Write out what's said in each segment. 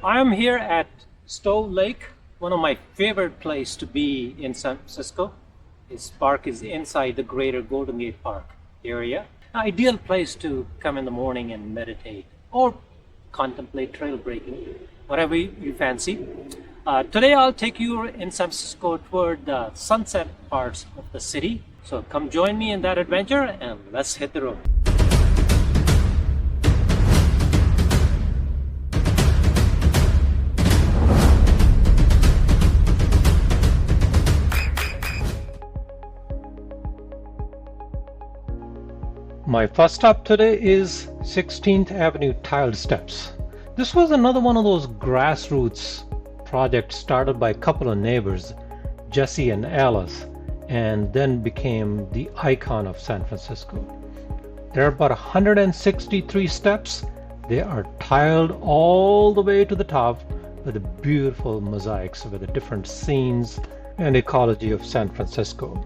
I am here at Stow Lake, one of my favorite places to be in San Francisco. This park is inside the greater Golden Gate Park area. An ideal place to come in the morning and meditate or contemplate trail breaking, whatever you fancy. Today I'll take you in San Francisco toward the sunset parts of the city. So come join me in that adventure and let's hit the road. My first stop today is 16th Avenue tiled steps. This was another one of those grassroots projects started by a couple of neighbors, Jesse and Alice, and then became the icon of San Francisco. There are about 163 steps. They are tiled all the way to the top with the beautiful mosaics with the different scenes and ecology of San Francisco.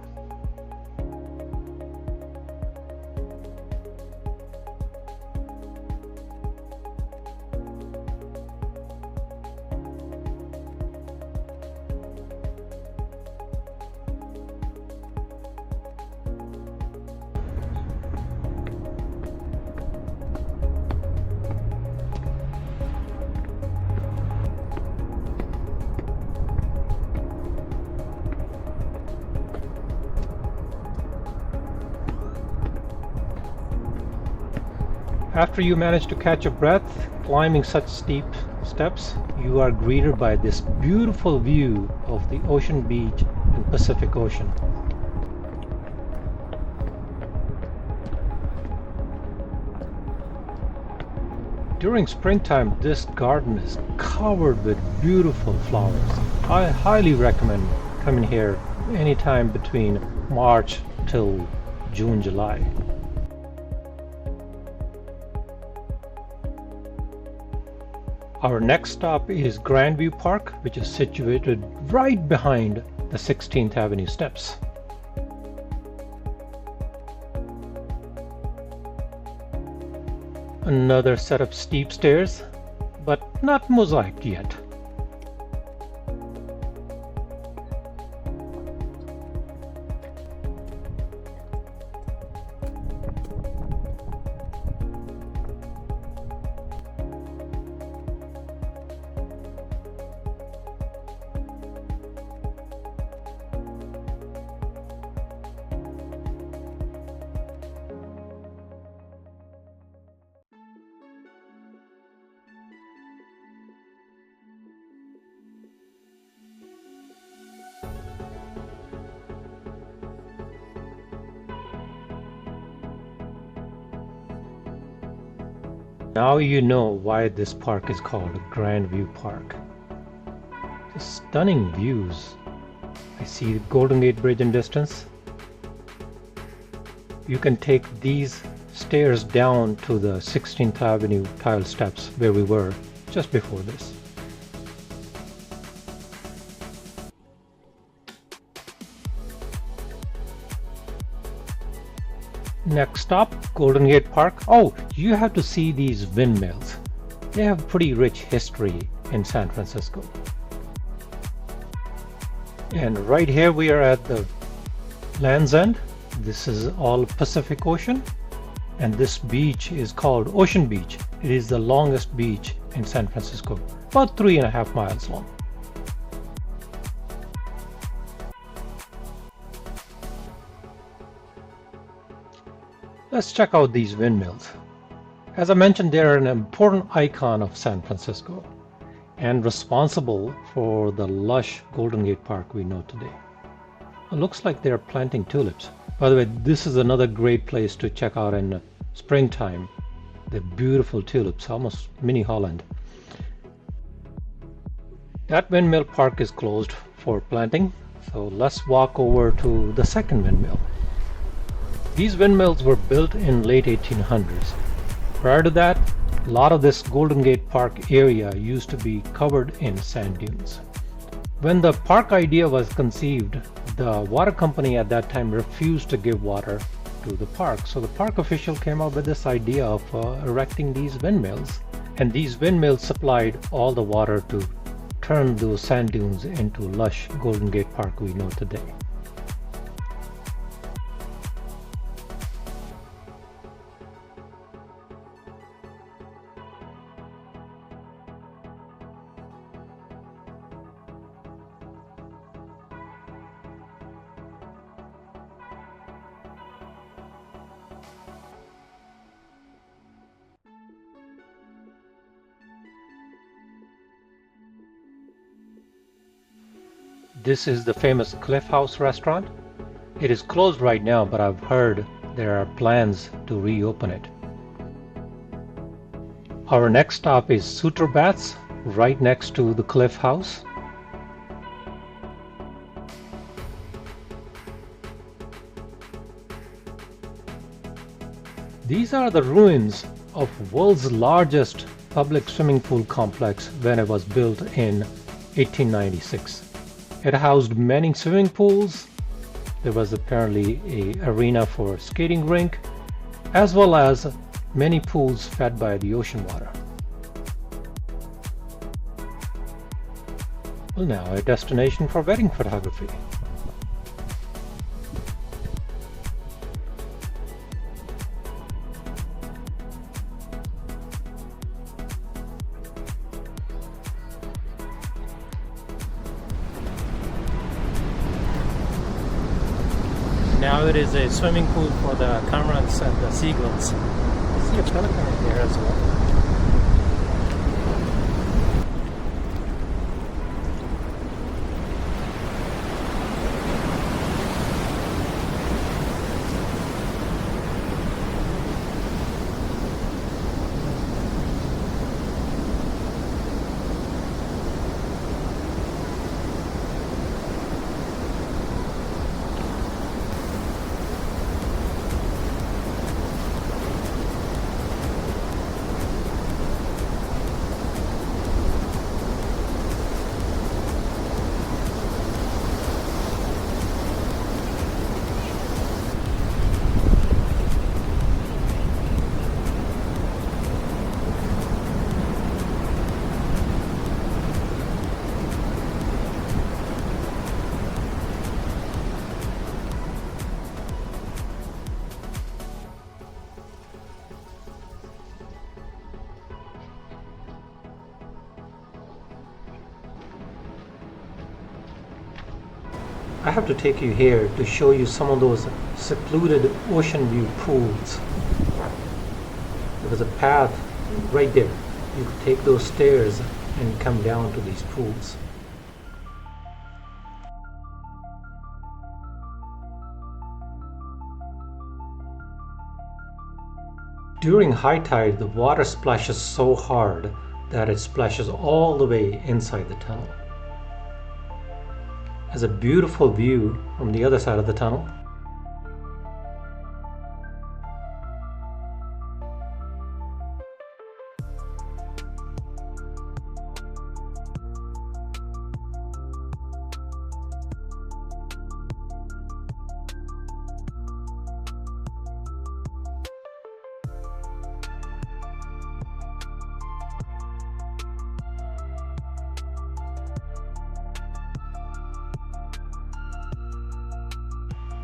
After you manage to catch your breath climbing such steep steps, you are greeted by this beautiful view of the ocean beach and Pacific Ocean. During springtime, this garden is covered with beautiful flowers. I highly recommend coming here anytime between March till June, July. Our next stop is Grandview Park, which is situated right behind the 16th Avenue steps. Another set of steep stairs, but not mosaiced yet. Now you know why this park is called Grandview Park. Just stunning views. I see the Golden Gate Bridge in distance. You can take these stairs down to the 16th Avenue tile steps where we were just before this. Next stop, Golden Gate Park. Oh, you have to see these windmills. They have pretty rich history in San Francisco. And right here we are at the Land's End. This is all Pacific Ocean. And this beach is called Ocean Beach. It is the longest beach in San Francisco, about 3.5 miles long. Let's check out these windmills. As I mentioned, they are an important icon of San Francisco and responsible for the lush Golden Gate Park we know today. It looks like they're planting tulips. By the way, this is another great place to check out in springtime. The beautiful tulips, almost mini Holland. That windmill park is closed for planting, so let's walk over to the second windmill. These windmills were built in late 1800s. Prior to that, a lot of this Golden Gate Park area used to be covered in sand dunes. When the park idea was conceived, the water company at that time refused to give water to the park. So the park official came up with this idea of erecting these windmills And these windmills supplied all the water to turn those sand dunes into lush Golden Gate Park we know today. This is the famous Cliff House restaurant. It is closed right now, but I've heard there are plans to reopen it. Our next stop is Sutro Baths, right next to the Cliff House. These are the ruins of world's largest public swimming pool complex when it was built in 1896. It housed many swimming pools. There was apparently an arena for skating rink, as well as many pools fed by the ocean water. Well, now a destination for wedding photography. Now it is a swimming pool for the cormorants and the seagulls. I see a pelican in there as well. I have to take you here to show you some of those secluded ocean view pools. There was a path right there. You could take those stairs and come down to these pools. During high tide, the water splashes so hard that it splashes all the way inside the tunnel. There's a beautiful view from the other side of the tunnel.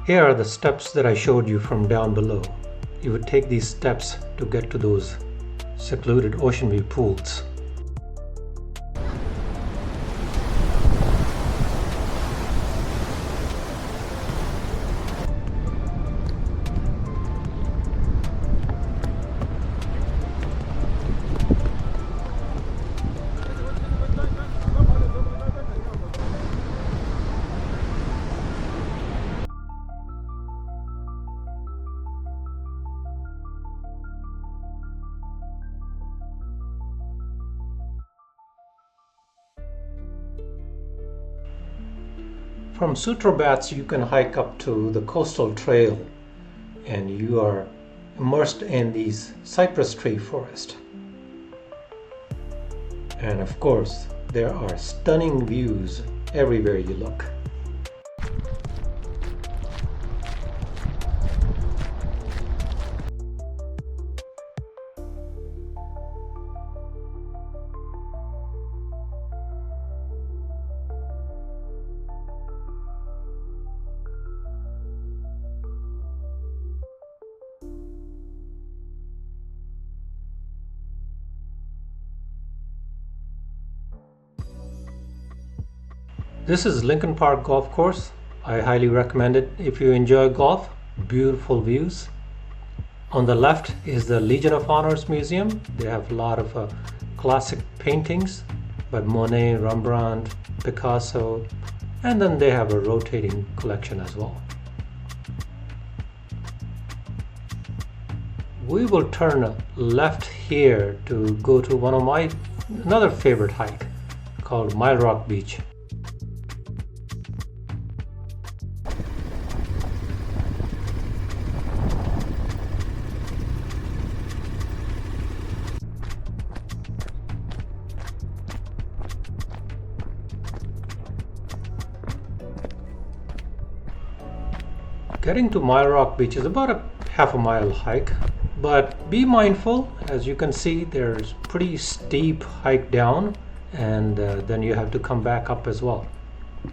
Here are the steps that I showed you from down below. You would take these steps to get to those secluded ocean view pools. From Sutro Baths you can hike up to the coastal trail and you are immersed in these cypress tree forest. And of course there are stunning views everywhere you look. This is Lincoln Park Golf Course. I highly recommend it if you enjoy golf. Beautiful views. On the left is the Legion of Honors Museum. They have a lot of classic paintings by Monet, Rembrandt, Picasso, and then they have a rotating collection as well. We will turn left here to go to one of my another favorite hike called Mile Rock Beach. Getting to Mile Rock Beach is about a half a mile hike, but be mindful. As you can see, there's pretty steep hike down, and then you have to come back up as well.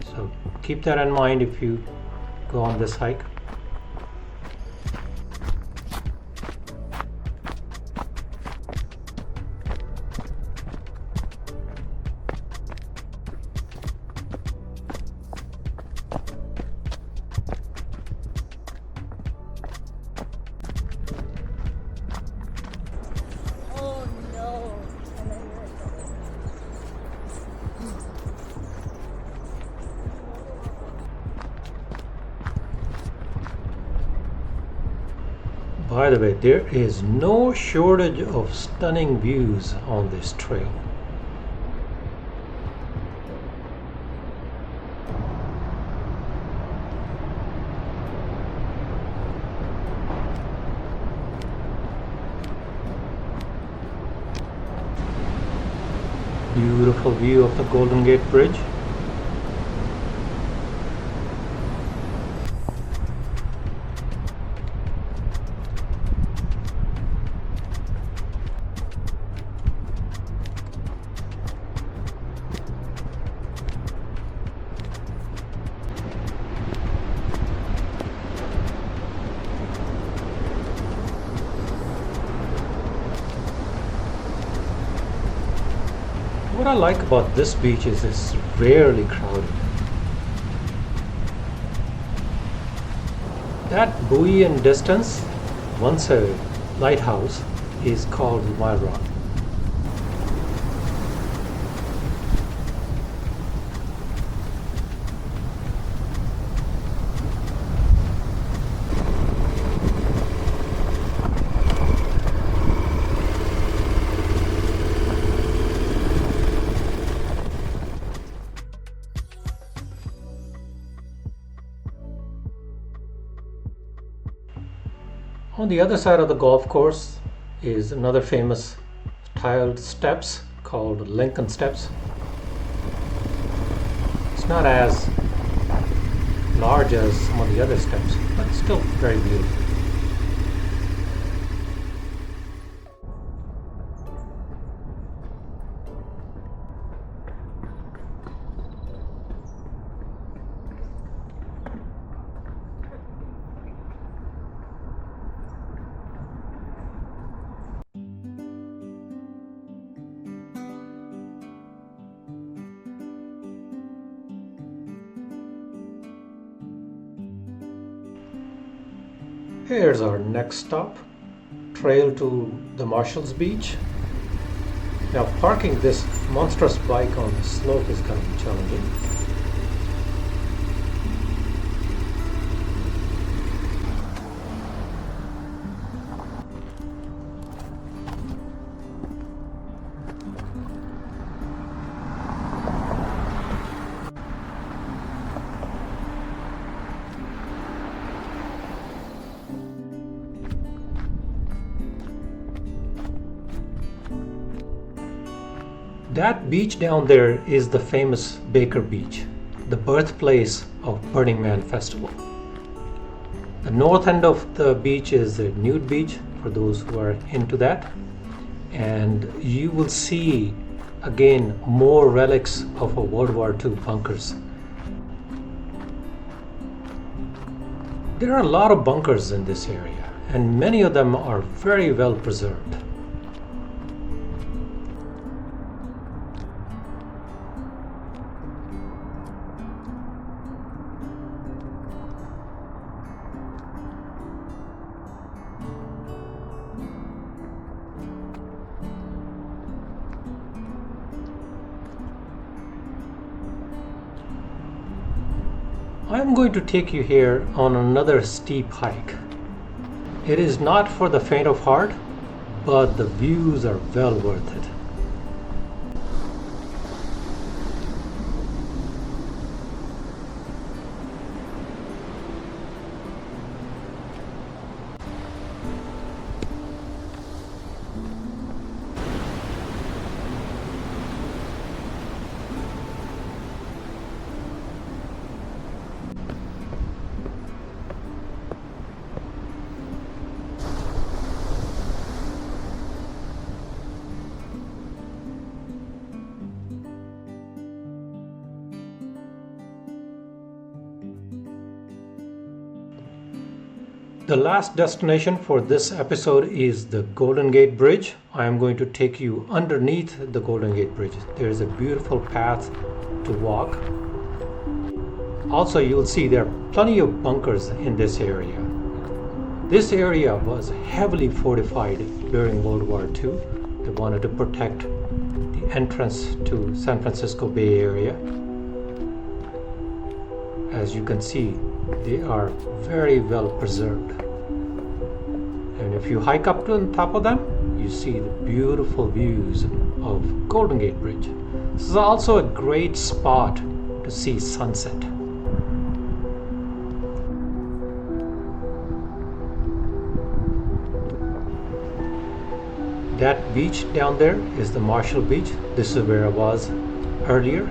So keep that in mind if you go on this hike. By the way, there is no shortage of stunning views on this trail. Beautiful view of the Golden Gate Bridge. What I like about this beach is it's rarely crowded. That buoy in distance, once a lighthouse, is called Mile Rock. On the other side of the golf course is another famous tiled steps called Lincoln Steps. It's not as large as some of the other steps, but it's still very beautiful. Here's our next stop, trail to the Marshalls Beach. Now parking this monstrous bike on the slope is going to be challenging. That beach down there is the famous Baker Beach, the birthplace of Burning Man Festival. The north end of the beach is the nude beach for those who are into that, and you will see again more relics of a World War II bunkers. There are a lot of bunkers in this area, and many of them are very well preserved. I'm going to take you here on another steep hike. It is not for the faint of heart, but the views are well worth it. The last destination for this episode is the Golden Gate Bridge. I am going to take you underneath the Golden Gate Bridge. There is a beautiful path to walk. Also, you'll see there are plenty of bunkers in this area. This area was heavily fortified during World War II. They wanted to protect the entrance to San Francisco Bay Area. As you can see, they are very well preserved. And if you hike up to the top of them, you see the beautiful views of Golden Gate Bridge. This is also a great spot to see sunset. That beach down there is the Marshall Beach. This is where I was earlier.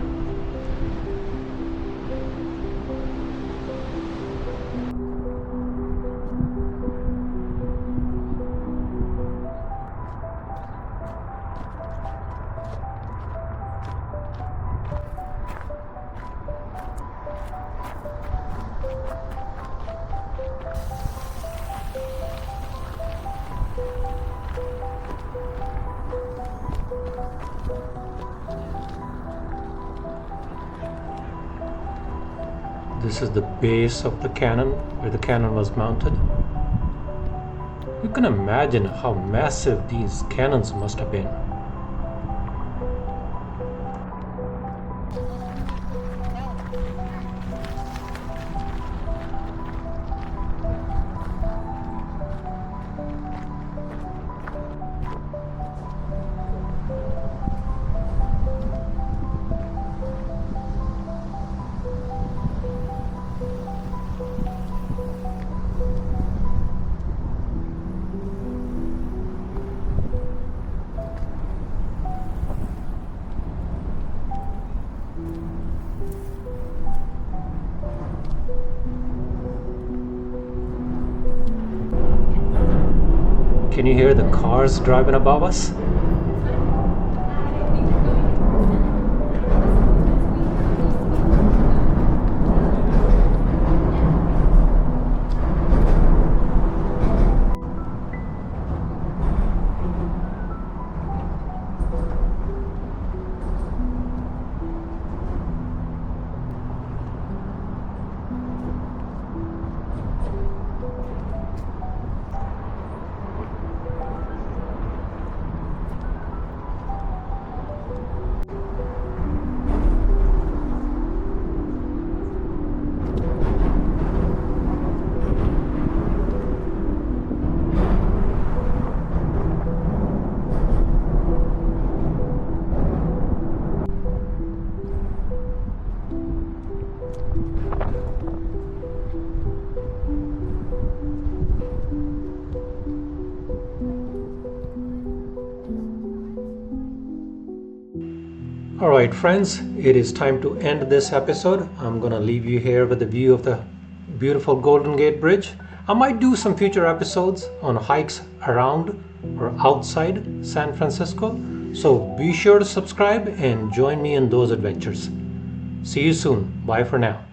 This is the base of the cannon, where the cannon was mounted. You can imagine how massive these cannons must have been. Can you hear the cars driving above us? Alright friends, it is time to end this episode. I'm gonna leave you here with a view of the beautiful Golden Gate Bridge. I might do some future episodes on hikes around or outside San Francisco, so be sure to subscribe and join me in those adventures. See you soon. Bye for now.